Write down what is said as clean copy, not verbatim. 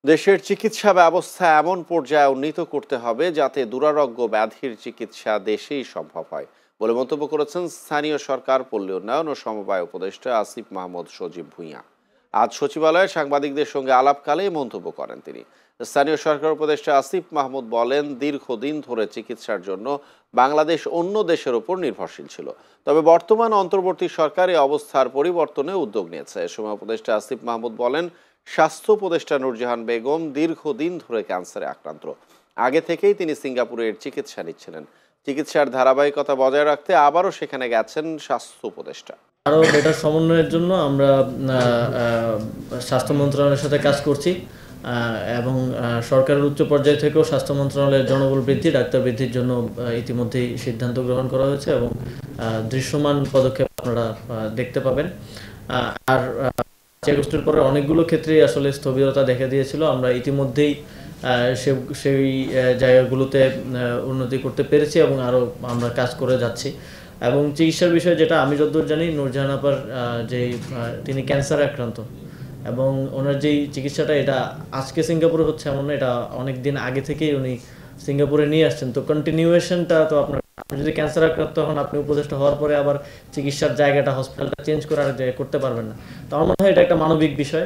দেশের চিকিৎসা ব্যবস্থা এমন পর্যায়ে উন্নীত করতে হবে যাতে দুরারোগ্য ব্যাধির চিকিৎসা দেশেই সম্ভব হয় বলে মন্তব্য করেছেন স্থানীয় সরকার, পল্লী উন্নয়ন ও সমবায় উপদেষ্টা আসিফ মাহমুদ সজীব ভুঁইয়া। আজ সচিবালয়ে সাংবাদিকদের সঙ্গে আলাপকালে এই মন্তব্য করেন তিনি। স্থানীয় সরকার উপদেষ্টা আসিফ মাহমুদ বলেন, দীর্ঘদিন ধরে চিকিৎসার জন্য বাংলাদেশ অন্য দেশের উপর নির্ভরশীল ছিল। তবে বর্তমান অন্তর্বর্তী সরকার এই অবস্থার পরিবর্তনে উদ্যোগ নিয়েছে। এ সময় উপদেষ্টা আসিফ মাহমুদ বলেন, স্বাস্থ্য উপদেষ্টা নূরজাহান বেগম দীর্ঘদিন ধরে ক্যান্সারে আক্রান্ত। আগে থেকেই তিনি সিঙ্গাপুরের চিকিৎসা নিচ্ছিলেন। চিকিৎসার ধারাবাহিকতা বজায় রাখতে আবারও সেখানে গেছেন স্বাস্থ্য উপদেষ্টা। আরও বেটার সমন্বয়ের জন্য আমরা স্বাস্থ্য মন্ত্রণালয়ের সাথে কাজ করছি এবং সরকারের উচ্চ পর্যায় থেকেও স্বাস্থ্য মন্ত্রণালয়ের জনবল বৃদ্ধি, ডাক্তার বৃদ্ধির জন্য ইতিমধ্যেই সিদ্ধান্ত গ্রহণ করা হয়েছে এবং দৃশ্যমান পদক্ষেপ আপনারা দেখতে পাবেন। আর 5 আগস্টের পরে অনেকগুলো ক্ষেত্রেই আসলে স্থবিরতা দেখা দিয়েছিল। আমরা ইতিমধ্যেই সেই জায়গাগুলোতে উন্নতি করতে পেরেছি এবং আরও আমরা কাজ করে যাচ্ছি। এবং চিকিৎসার বিষয়ে যেটা আমি যতদূর জানি, নূরজাহান আপার যে তিনি ক্যান্সারে আক্রান্ত এবং ওনার যেই চিকিৎসাটা এটা আজকে সিঙ্গাপুরে হচ্ছে এমন না, এটা অনেক দিন আগে থেকেই উনি সিঙ্গাপুরে নিয়ে আসছেন। তো কন্টিনিউয়েশনটা তো আপনি যদি ক্যান্সার আক্রান্ত হন, আপনি উপদেষ্টা হওয়ার পরে আবার চিকিৎসার জায়গাটা, হসপিটালটা চেঞ্জ করে আর জায়গায় করতে পারবেন না। তো আমার মনে হয় এটা একটা মানবিক বিষয়।